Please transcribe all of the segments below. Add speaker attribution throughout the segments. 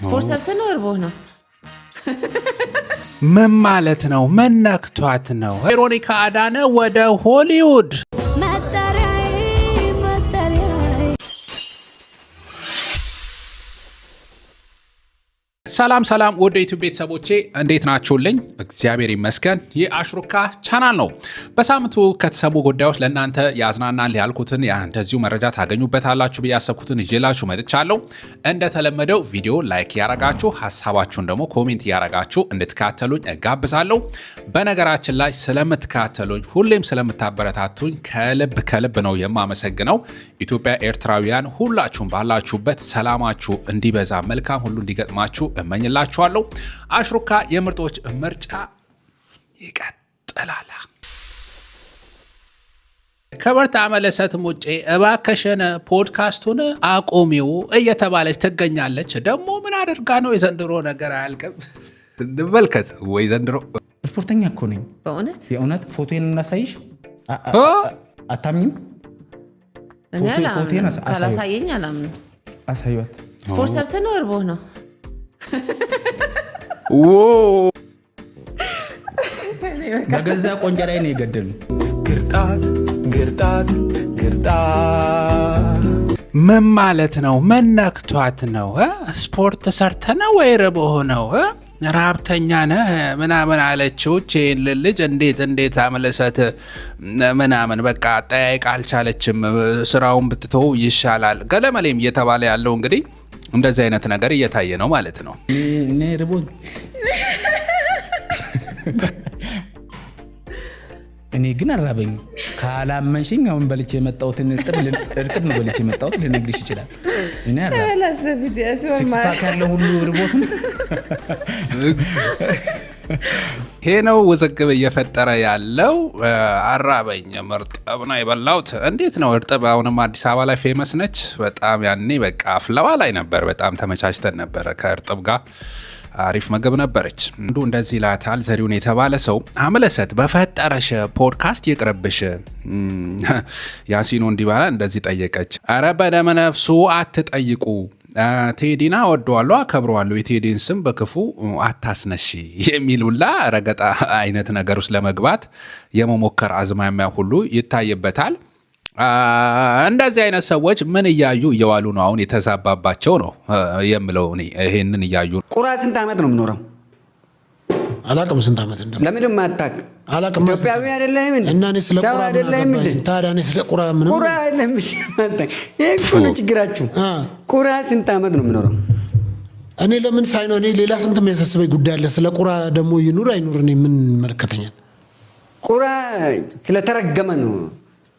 Speaker 1: ስፖርት ሰርተህ ነው እርቦህ ነው?
Speaker 2: ምን ማለት ነው? ምን ነክቷት ነው? ቬሮኒካ አዳነ ወደ ሆሊውድ ሰላም ሰላም ወደ ዩቲዩብ ቤተሰቦቼ እንዴት ናችሁልኝ? እግዚአብሔር ይመስገን። የአሽሩካ ቻናል ነው። በሳምንቱ ከተሰሙ ጉዳዮች ለእናንተ ያዝናናል ያልኩትን እንደዚሁ መረጃ ታገኙበታላችሁ ብዬ ያሰብኩትን ይዤላችሁ መጥቻለሁ። እንደተለመደው ቪዲዮ ላይክ ያረጋችሁ ሀሳባችሁን ደግሞ ኮሜንት ያረጋችሁ እንድትካተሉኝ እጋብዛለሁ። በነገራችን ላይ ስለምትካተሉኝ ሁሌም ስለምታበረታቱኝ ከልብ ነው የማመሰግነው። ኢትዮጵያ ኤርትራውያን ሁላችሁም ባላችሁበት ሰላማችሁ እንዲበዛ መልካም ሁሉ እንዲገጥማችሁ እመኝላችኋለሁ። አሽሩካ የምርጦች ምርጫ ይቀጥላል። ከበርታ መለሰት ሙጬ እባከሽን ፖድካስቱን አቁሚው እየተባለች ትገኛለች። ደግሞ ምን አድርጋ ነው? የዘንድሮ ነገር አያልቅም። እንመልከት ወይ ዘንድሮ።
Speaker 3: ስፖርተኛ እኮ ነኝ
Speaker 1: በእውነት
Speaker 3: የእውነት። ፎቶዬን እናሳይሽ? አታምኝም?
Speaker 1: ፎቶዬን ካላሳየኝ አላምንም።
Speaker 3: አሳዩት።
Speaker 1: ስፖርት ሰርተህ ነው እርቦህ ነው?
Speaker 3: በገዛ ቆንጃ ላይ ነው የገደሉ።
Speaker 2: ግርጣት ምን ማለት ነው? ምን ነክቷት ነው? ስፖርት ሰርተህ ነው ወይ ርቦህ ነው? ረሀብተኛ ነህ ምናምን አለችው። ይህን ልጅ እንዴት አመለሰት ምናምን በቃ ጠያይቅ አልቻለችም። ስራውን ብትተው ይሻላል ገለመሌም እየተባለ ያለው እንግዲህ እንደዚህ አይነት ነገር እየታየ ነው ማለት ነው።
Speaker 3: እኔ ርቦኝ እኔ ግን አራበኝ። ካላመንሽኝ አሁን በልቼ የመጣሁትን እርጥብ ነው በልቼ የመጣሁት ልነግርሽ ይችላል። እኔ ሲክስ ፓክ ያለው ሁሉ ርቦት
Speaker 2: ይሄ ነው ውዝግብ እየፈጠረ ያለው። አራበኝ እርጥብ ነው የበላሁት። እንዴት ነው እርጥብ? አሁንም አዲስ አበባ ላይ ፌመስ ነች በጣም። ያኔ በቃ አፍለባ ላይ ነበር፣ በጣም ተመቻችተን ነበረ ከእርጥብ ጋር። አሪፍ ምግብ ነበረች። እንዱ እንደዚህ ይላታል ዘሪሁን የተባለ ሰው። አመለሰት በፈጠረሽ ፖድካስት ይቅርብሽ። ያሲኖ እንዲባላ እንደዚህ ጠየቀች። አረ በደመነፍሱ አትጠይቁ። ቴዲና ወደዋለሁ አከብረዋለሁ፣ የቴዲን ስም በክፉ አታስነሺ የሚል ሁላ ረገጣ አይነት ነገር ውስጥ ለመግባት የመሞከር አዝማሚያ ሁሉ ይታይበታል። እንደዚህ አይነት ሰዎች ምን እያዩ እየዋሉ ነው? አሁን የተዛባባቸው ነው የምለው እኔ። ይሄንን እያዩ
Speaker 4: ቁራ ስንት ዓመት ነው የምኖረው?
Speaker 5: አላቅም ስንት ዓመት እንደው
Speaker 4: ለምንድን ማታክ?
Speaker 5: አላቅም።
Speaker 4: ኢትዮጵያዊ አይደለም እንዴ?
Speaker 5: እና እኔ ስለ ቁራ
Speaker 4: አይደለም እንዴ?
Speaker 5: ታዲያ እኔ ስለ ቁራ ምንም
Speaker 4: ቁራ አይደለም እሺ። ይሄ እኮ ነው ችግራችሁ። ቁራ ስንት ዓመት ነው የምኖረው?
Speaker 5: እኔ ለምን ሳይኖር እኔ ሌላ ስንት የሚያሳስበኝ ጉዳይ አለ። ስለ ቁራ ደግሞ ይኑር አይኑር እኔ ምን ይመለከተኛል?
Speaker 4: ቁራ ስለተረገመ ነው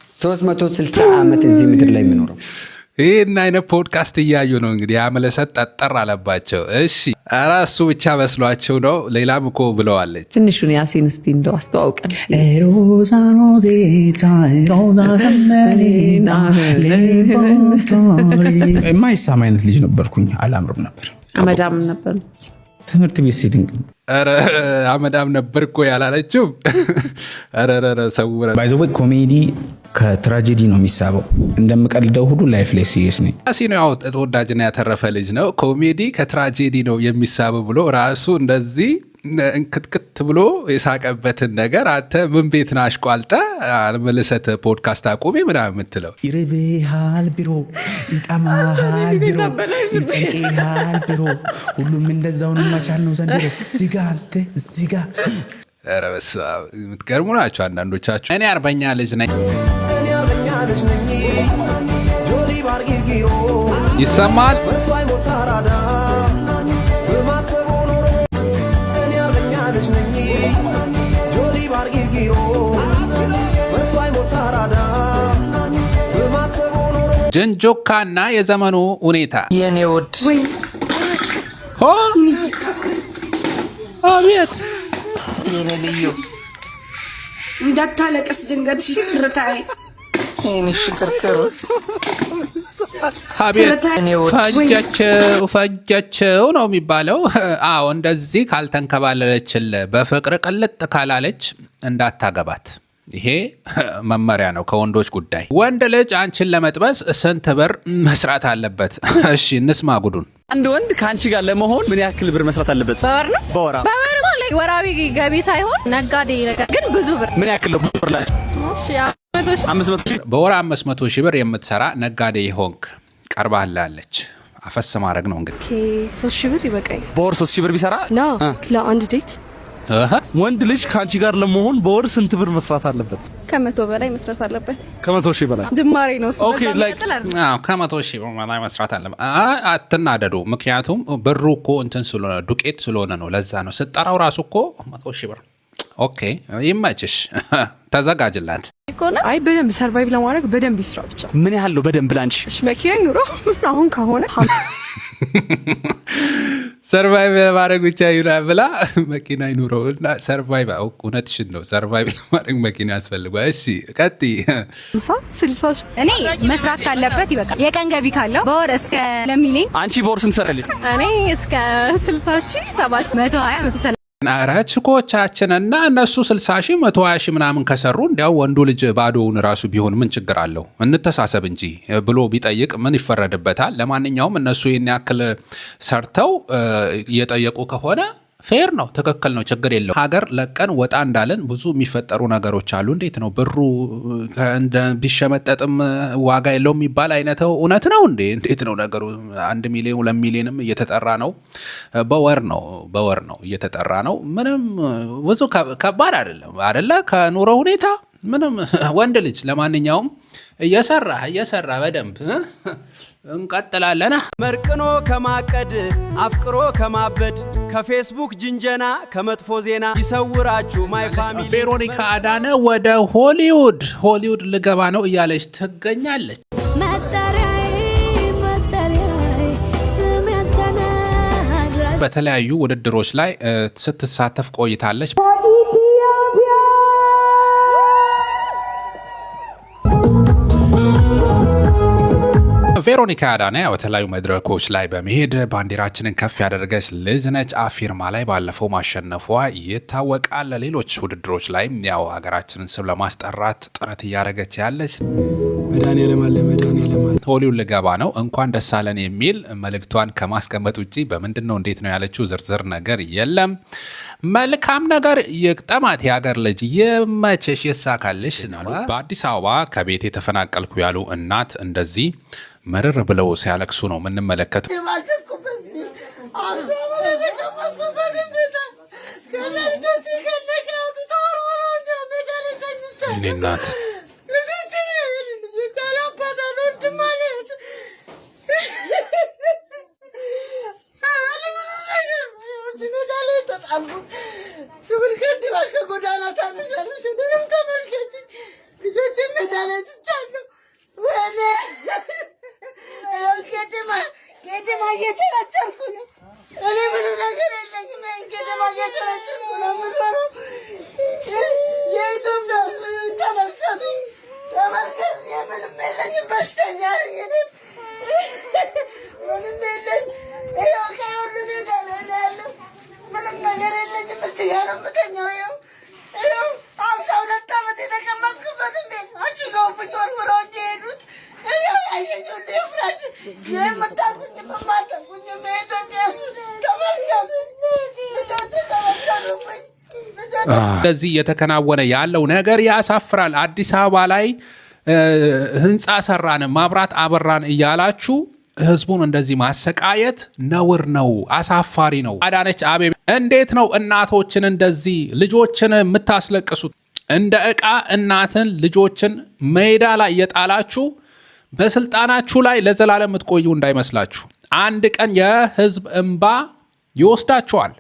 Speaker 4: 360 ዓመት እዚህ ምድር ላይ የሚኖረው።
Speaker 2: ይህን አይነት ፖድካስት እያዩ ነው እንግዲህ አመለሰት ጠጠር አለባቸው። እሺ ኧረ እሱ ብቻ መስሏቸው ነው። ሌላም እኮ ብለዋለች።
Speaker 1: ትንሹን ያሲን እስቲ እንደው አስተዋውቀን።
Speaker 3: የማይሳማ አይነት ልጅ ነበርኩኝ። አላምርም ነበር።
Speaker 1: አመዳም ነበር።
Speaker 3: ትምህርት ቤት ሲድንቅ
Speaker 2: አመዳም ነበር እኮ ያላለችው። ሰውረ
Speaker 3: ባይዘወይ ኮሜዲ ከትራጀዲ ነው የሚሳበው። እንደምቀልደው ሁሉ ላይፍ ላይ ሲሪየስ ነኝ።
Speaker 2: ሲኖ ያው ተወዳጅና ያተረፈ ልጅ ነው። ኮሜዲ ከትራጀዲ ነው የሚሳበው ብሎ ራሱ እንደዚህ እንክትክት ብሎ የሳቀበትን ነገር አንተ ምን ቤት ነህ አሽቋልጠ አመለሰት ፖድካስት አቁሜ ምናምን የምትለው
Speaker 3: ይርብሃል ቢሮ ይጠማሃል ቢሮ ይጨንቅሃል ቢሮ ሁሉም እንደዛው ነው። መቻል ነው ዘንድሮ እዚጋ አንተ እዚጋ።
Speaker 2: ኧረ በስመ አብ የምትገርሙ ናቸው አንዳንዶቻችሁ። እኔ አርበኛ ልጅ ነኝ ይሰማል። ጀንጆካና የዘመኑ ሁኔታ
Speaker 4: የኔ ውድ
Speaker 2: አቤት
Speaker 4: የኔ ልዩ
Speaker 6: እንዳታለቅስ ድንገት ሽክርታይ
Speaker 4: የኔ ሽክርክር
Speaker 2: አቤት ፈጃቸው ነው የሚባለው። አዎ እንደዚህ ካልተንከባለለችል በፍቅር ቅልጥ ካላለች እንዳታገባት ይሄ መመሪያ ነው ከወንዶች ጉዳይ። ወንድ ልጅ አንቺን ለመጥበስ ስንት ብር መስራት አለበት? እሺ እንስማ ጉዱን።
Speaker 7: አንድ ወንድ ከአንቺ ጋር ለመሆን ምን ያክል ብር መስራት አለበት?
Speaker 8: በወር ነው?
Speaker 7: በወር
Speaker 8: ማለት ወራዊ ገቢ ሳይሆን ነጋዴ ነገር ግን ብዙ ብር።
Speaker 7: ምን ያክል ነው ብር ላይ?
Speaker 8: እሺ
Speaker 7: 500 ሺህ
Speaker 2: በወር 500 ሺህ ብር የምትሰራ ነጋዴ ሆንክ ቀርባላለች። አፈስ ማድረግ ነው እንግዲህ።
Speaker 9: 3 ሺህ ብር ይበቃኝ።
Speaker 7: በወር 3 ሺህ ብር ቢሰራ
Speaker 9: ነው ለአንድ ዴት።
Speaker 10: ወንድ ልጅ ከአንቺ ጋር ለመሆን በወር ስንት ብር መስራት አለበት?
Speaker 9: ከ100 በላይ መስራት አለበት።
Speaker 10: ከ100 ሺህ በላይ
Speaker 9: ጅማሬ ነው።
Speaker 10: ኦኬ ላይክ
Speaker 2: ከ100 ሺህ በላይ መስራት አለበት። አትናደዱ። ምክንያቱም ብሩ እኮ እንትን ስለሆነ ዱቄት ስለሆነ ነው። ለዛ ነው ስጠራው ራሱ እኮ 100 ሺህ ብር። ኦኬ ይመችሽ፣ ተዘጋጅላት።
Speaker 9: አይ በደንብ ሰርቫይቭ ለማድረግ በደንብ ይስራ ብቻ።
Speaker 7: ምን ያህል ነው በደንብ ላንቺ?
Speaker 9: እሺ መኪና ኑሮ አሁን ከሆነ
Speaker 2: ሰርቫይቭ ለማድረግ ብቻ ይላል ብላ መኪና ይኑረው እና ሰርቫይቭ እውነትሽን ነው። ሰርቫይቭ ለማድረግ መኪና ያስፈልጋል። እሺ ቀጥይ።
Speaker 9: 60
Speaker 8: እኔ መስራት ካለበት ይበቃል። የቀን ገቢ ካለው በወር እስከ ለሚሊዮን።
Speaker 7: አንቺ በወር ስንት ሰራለሽ?
Speaker 8: እኔ እስከ 60 ሺህ 70 ሺህ 120 130
Speaker 2: ኧረ ችኮቻችን እና እነሱ 60 ሺህ 120 ሺህ ምናምን ከሰሩ እንዲያው ወንዱ ልጅ ባዶውን ራሱ ቢሆን ምን ችግር አለው? እንተሳሰብ እንጂ ብሎ ቢጠይቅ ምን ይፈረድበታል? ለማንኛውም እነሱ ይህን ያክል ሰርተው እየጠየቁ ከሆነ ፌር ነው፣ ትክክል ነው፣ ችግር የለው። ሀገር ለቀን ወጣ እንዳለን ብዙ የሚፈጠሩ ነገሮች አሉ። እንዴት ነው ብሩ ቢሸመጠጥም ዋጋ የለው የሚባል አይነት እውነት ነው እንዴ? እንዴት ነው ነገሩ? 1 ሚሊዮን 2 ሚሊዮንም እየተጠራ ነው። በወር ነው እየተጠራ ነው። ምንም ብዙ ከባድ አይደለም አይደለ? ከኑሮ ሁኔታ ምንም ወንድ ልጅ ለማንኛውም እየሰራ በደንብ እንቀጥላለና
Speaker 11: መርቅኖ ከማቀድ አፍቅሮ ከማበድ ከፌስቡክ ጅንጀና ከመጥፎ ዜና ይሰውራችሁ ማይ ፋሚሊ።
Speaker 2: ቬሮኒካ አዳነ ወደ ሆሊውድ ልገባ ነው እያለች ትገኛለች። በተለያዩ ውድድሮች ላይ ስትሳተፍ ቆይታለች። ቬሮኒካ አዳነ በተለያዩ መድረኮች ላይ በመሄድ ባንዲራችንን ከፍ ያደረገች ልጅ ነች። አፊርማ ላይ ባለፈው ማሸነፏ ይታወቃል። ሌሎች ውድድሮች ላይ ያው ሀገራችንን ስም ለማስጠራት ጥረት እያደረገች ያለች ሆሊውድ ልገባ ነው እንኳን ደስ አለን የሚል መልእክቷን ከማስቀመጥ ውጭ በምንድን ነው እንዴት ነው ያለችው ዝርዝር ነገር የለም። መልካም ነገር ይቅጠማት የሀገር ልጅ፣ ይመችሽ፣ ይሳካልሽ ነው። በአዲስ አበባ ከቤት የተፈናቀልኩ ያሉ እናት እንደዚህ መርር ብለው ሲያለቅሱ ነው የምንመለከተው። እኔ እናት እንደዚህ እየተከናወነ ያለው ነገር ያሳፍራል። አዲስ አበባ ላይ ህንፃ ሰራን፣ ማብራት አበራን እያላችሁ ህዝቡን እንደዚህ ማሰቃየት ነውር ነው፣ አሳፋሪ ነው። አዳነች አቤቤ እንዴት ነው እናቶችን እንደዚህ ልጆችን የምታስለቅሱት? እንደ ዕቃ እናትን ልጆችን ሜዳ ላይ እየጣላችሁ በስልጣናችሁ ላይ ለዘላለም የምትቆዩ እንዳይመስላችሁ። አንድ ቀን የህዝብ እንባ ይወስዳችኋል።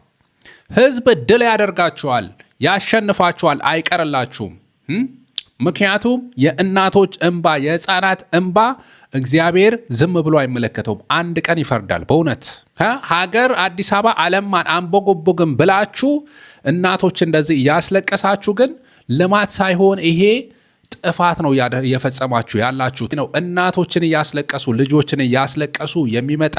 Speaker 2: ህዝብ ድል ያደርጋችኋል፣ ያሸንፋችኋል፣ አይቀርላችሁም። ምክንያቱም የእናቶች እንባ የህፃናት እንባ እግዚአብሔር ዝም ብሎ አይመለከተውም። አንድ ቀን ይፈርዳል። በእውነት ሀገር አዲስ አበባ አለማን አንቦጎቦግም ብላችሁ እናቶች እንደዚህ እያስለቀሳችሁ ግን ልማት ሳይሆን ይሄ ጥፋት ነው እየፈጸማችሁ ያላችሁት ነው። እናቶችን እያስለቀሱ ልጆችን እያስለቀሱ የሚመጣ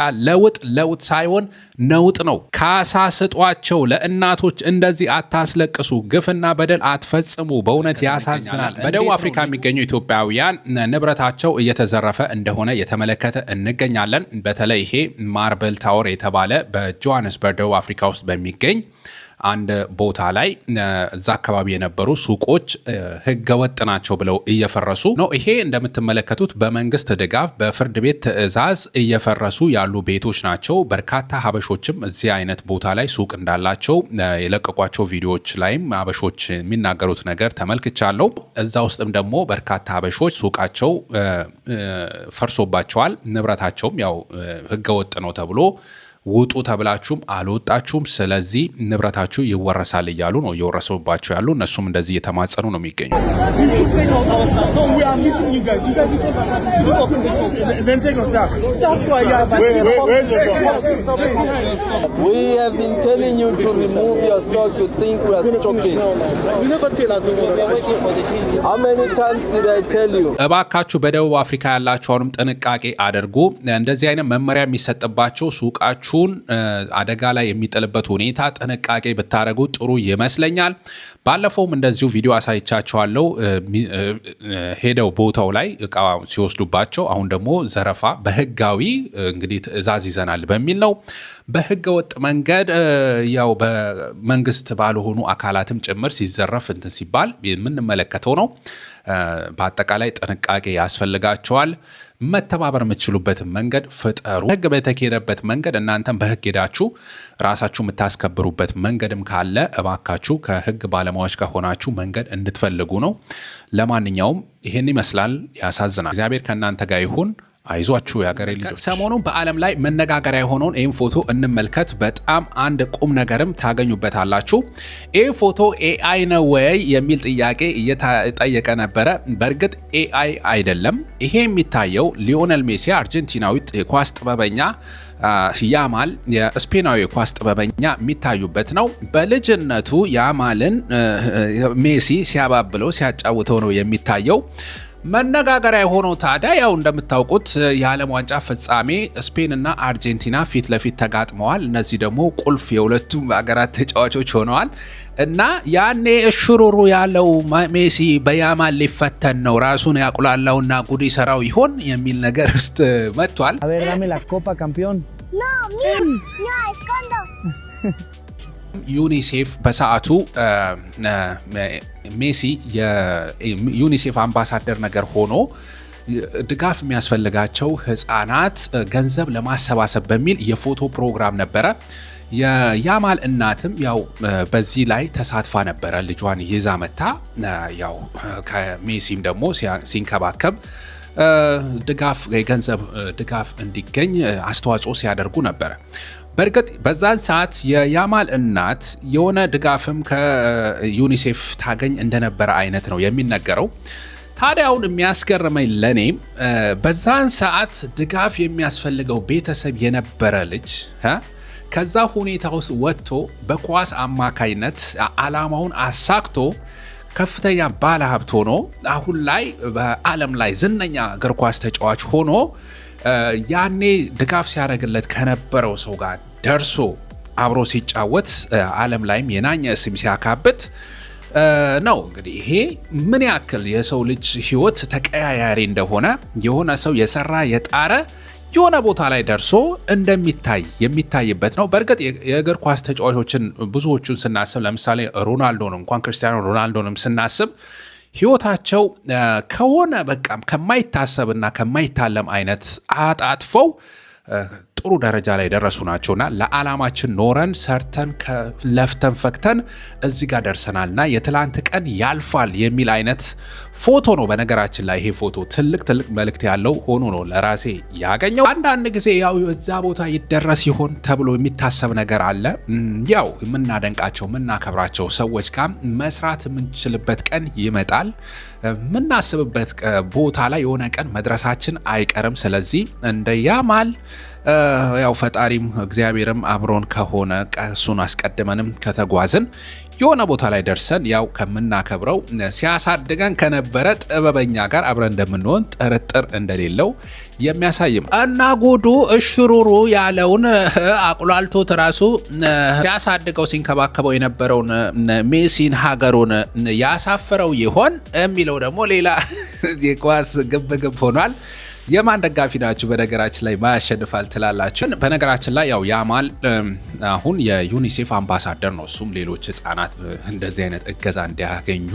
Speaker 2: ለውጥ ሳይሆን ነውጥ ነው። ካሳ ስጧቸው ለእናቶች። እንደዚህ አታስለቅሱ፣ ግፍና በደል አትፈጽሙ። በእውነት ያሳዝናል። በደቡብ አፍሪካ የሚገኙ ኢትዮጵያውያን ንብረታቸው እየተዘረፈ እንደሆነ የተመለከተ እንገኛለን። በተለይ ይሄ ማርብል ታወር የተባለ በጆሃንስበርግ ደቡብ አፍሪካ ውስጥ በሚገኝ አንድ ቦታ ላይ እዛ አካባቢ የነበሩ ሱቆች ህገወጥ ናቸው ብለው እየፈረሱ ነው። ይሄ እንደምትመለከቱት በመንግስት ድጋፍ በፍርድ ቤት ትዕዛዝ እየፈረሱ ያሉ ቤቶች ናቸው። በርካታ ሀበሾችም እዚህ አይነት ቦታ ላይ ሱቅ እንዳላቸው የለቀቋቸው ቪዲዮዎች ላይም ሀበሾች የሚናገሩት ነገር ተመልክቻለሁ። እዛ ውስጥም ደግሞ በርካታ ሀበሾች ሱቃቸው ፈርሶባቸዋል። ንብረታቸውም ያው ህገወጥ ነው ተብሎ ውጡ ተብላችሁም አልወጣችሁም፣ ስለዚህ ንብረታችሁ ይወረሳል እያሉ ነው እየወረሰባቸው ያሉ። እነሱም እንደዚህ እየተማጸኑ ነው የሚገኙ። እባካችሁ በደቡብ አፍሪካ ያላችሁንም ጥንቃቄ አድርጉ። እንደዚህ አይነት መመሪያ የሚሰጥባቸው ሱቃችሁ አደጋ ላይ የሚጥልበት ሁኔታ ጥንቃቄ ብታደርጉ ጥሩ ይመስለኛል። ባለፈውም እንደዚሁ ቪዲዮ አሳይቻቸዋለሁ። ሄደው ቦታው ላይ እቃ ሲወስዱባቸው፣ አሁን ደግሞ ዘረፋ በህጋዊ እንግዲህ ትዕዛዝ ይዘናል በሚል ነው በህገ ወጥ መንገድ ያው በመንግስት ባልሆኑ አካላትም ጭምር ሲዘረፍ እንትን ሲባል የምንመለከተው ነው። በአጠቃላይ ጥንቃቄ ያስፈልጋቸዋል። መተባበር የምትችሉበትን መንገድ ፍጠሩ። ህግ በተካሄደበት መንገድ እናንተም በህግ ሄዳችሁ ራሳችሁ የምታስከብሩበት መንገድም ካለ እባካችሁ ከህግ ባለሙያዎች ጋር ሆናችሁ መንገድ እንድትፈልጉ ነው። ለማንኛውም ይሄን ይመስላል። ያሳዝናል። እግዚአብሔር ከእናንተ ጋር ይሁን። አይዟችሁ የሀገሬ ልጆች። ሰሞኑን በዓለም ላይ መነጋገሪያ የሆነውን ይህን ፎቶ እንመልከት። በጣም አንድ ቁም ነገርም ታገኙበታላችሁ። ይህ ፎቶ ኤአይ ነው ወይ የሚል ጥያቄ እየጠየቀ ነበረ። በእርግጥ ኤአይ አይደለም። ይሄ የሚታየው ሊዮኔል ሜሲ አርጀንቲናዊ የኳስ ጥበበኛ፣ ያማል የስፔናዊ የኳስ ጥበበኛ የሚታዩበት ነው። በልጅነቱ ያማልን ሜሲ ሲያባብለው ሲያጫውተው ነው የሚታየው። መነጋገሪያ የሆነው ታዲያ ያው እንደምታውቁት የዓለም ዋንጫ ፍጻሜ ስፔንና አርጀንቲና ፊት ለፊት ተጋጥመዋል። እነዚህ ደግሞ ቁልፍ የሁለቱም ሀገራት ተጫዋቾች ሆነዋል እና ያኔ እሽሩሩ ያለው ሜሲ በያማል ሊፈተን ነው ራሱን ያቁላላውና ጉድ ይሰራው ይሆን የሚል ነገር ውስጥ መጥቷል። ዩኒሴፍ በሰዓቱ ሜሲ የዩኒሴፍ አምባሳደር ነገር ሆኖ ድጋፍ የሚያስፈልጋቸው ህፃናት ገንዘብ ለማሰባሰብ በሚል የፎቶ ፕሮግራም ነበረ። የያማል እናትም ያው በዚህ ላይ ተሳትፋ ነበረ። ልጇን ይዛ መታ ያው ከሜሲም ደግሞ ሲንከባከብ ድጋፍ የገንዘብ ድጋፍ እንዲገኝ አስተዋጽኦ ሲያደርጉ ነበረ። በእርግጥ በዛን ሰዓት የያማል እናት የሆነ ድጋፍም ከዩኒሴፍ ታገኝ እንደነበረ አይነት ነው የሚነገረው። ታዲያውን የሚያስገርመኝ ለኔ በዛን ሰዓት ድጋፍ የሚያስፈልገው ቤተሰብ የነበረ ልጅ ከዛ ሁኔታ ውስጥ ወጥቶ በኳስ አማካይነት አላማውን አሳክቶ ከፍተኛ ባለሀብት ሆኖ አሁን ላይ በዓለም ላይ ዝነኛ እግር ኳስ ተጫዋች ሆኖ ያኔ ድጋፍ ሲያደርግለት ከነበረው ሰው ጋር ደርሶ አብሮ ሲጫወት ዓለም ላይም የናኘ ስም ሲያካብት ነው። እንግዲህ ይሄ ምን ያክል የሰው ልጅ ህይወት ተቀያያሪ እንደሆነ የሆነ ሰው የሰራ የጣረ የሆነ ቦታ ላይ ደርሶ የሚታይበት ነው። በእርግጥ የእግር ኳስ ተጫዋቾችን ብዙዎቹን ስናስብ ለምሳሌ ሮናልዶን እንኳን ክርስቲያኖ ሮናልዶንም ስናስብ ህይወታቸው ከሆነ በቃም ከማይታሰብና ከማይታለም አይነት አጣጥፈው ጥሩ ደረጃ ላይ ደረሱ ናቸውና ለዓላማችን ኖረን ሰርተን ለፍተን ፈክተን እዚህ ጋር ደርሰናልና የትላንት ቀን ያልፋል የሚል አይነት ፎቶ ነው። በነገራችን ላይ ይሄ ፎቶ ትልቅ መልእክት ያለው ሆኖ ነው ለራሴ ያገኘው። አንዳንድ ጊዜ ያው እዛ ቦታ ይደረስ ይሆን ተብሎ የሚታሰብ ነገር አለ። ያው የምናደንቃቸው የምናከብራቸው ሰዎች ጋር መስራት የምንችልበት ቀን ይመጣል። የምናስብበት ቦታ ላይ የሆነ ቀን መድረሳችን አይቀርም። ስለዚህ እንደ ያማል ያው ፈጣሪም እግዚአብሔርም አብሮን ከሆነ እሱን አስቀድመንም ከተጓዝን የሆነ ቦታ ላይ ደርሰን ያው ከምናከብረው ሲያሳድገን ከነበረ ጥበበኛ ጋር አብረን እንደምንሆን ጥርጥር እንደሌለው የሚያሳይም እና ጉዱ እሽሩሩ ያለውን አቁላልቶት ራሱ ሲያሳድገው ሲንከባከበው የነበረውን ሜሲን ሀገሩን ያሳፈረው ይሆን የሚለው ደግሞ ሌላ የኳስ ግብግብ ሆኗል። የማን ደጋፊ ናችሁ? በነገራችን ላይ ማያሸንፋል ትላላችሁ? በነገራችን ላይ ያው ያማል አሁን የዩኒሴፍ አምባሳደር ነው። እሱም ሌሎች ህፃናት እንደዚህ አይነት እገዛ እንዲያገኙ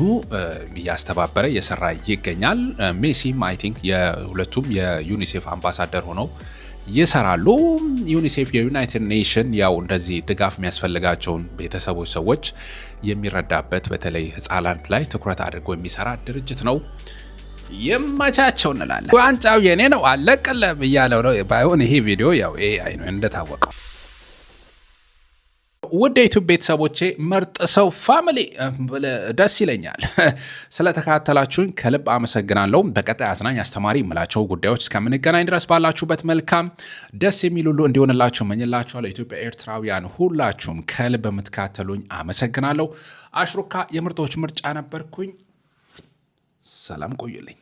Speaker 2: እያስተባበረ እየሰራ ይገኛል። ሜሲም አይ ቲንክ የሁለቱም የዩኒሴፍ አምባሳደር ሆነው ይሰራሉ። ዩኒሴፍ የዩናይትድ ኔሽን ያው እንደዚህ ድጋፍ የሚያስፈልጋቸውን ቤተሰቦች ሰዎች የሚረዳበት በተለይ ህፃናት ላይ ትኩረት አድርጎ የሚሰራ ድርጅት ነው። የማቻቸው እንላለን። ዋንጫው የኔ ነው አለቀለም እያለው ነው። ባይሆን ይሄ ቪዲዮ ያው ኤአይ ነው እንደታወቀው። ውድ የዩቲዩብ ቤተሰቦቼ ምርጥ ሰው ፋሚሊ ደስ ይለኛል ስለተከታተላችሁኝ ከልብ አመሰግናለሁ። በቀጣይ አዝናኝ አስተማሪ የምላቸው ጉዳዮች እስከምንገናኝ ድረስ ባላችሁበት መልካም ደስ የሚል ሁሉ እንዲሆንላችሁ እመኝላችኋለሁ። ኢትዮጵያ ኤርትራውያን ሁላችሁም ከልብ የምትከታተሉኝ አመሰግናለሁ። አሽሩካ የምርጦች ምርጫ ነበርኩኝ። ሰላም ቆዩልኝ።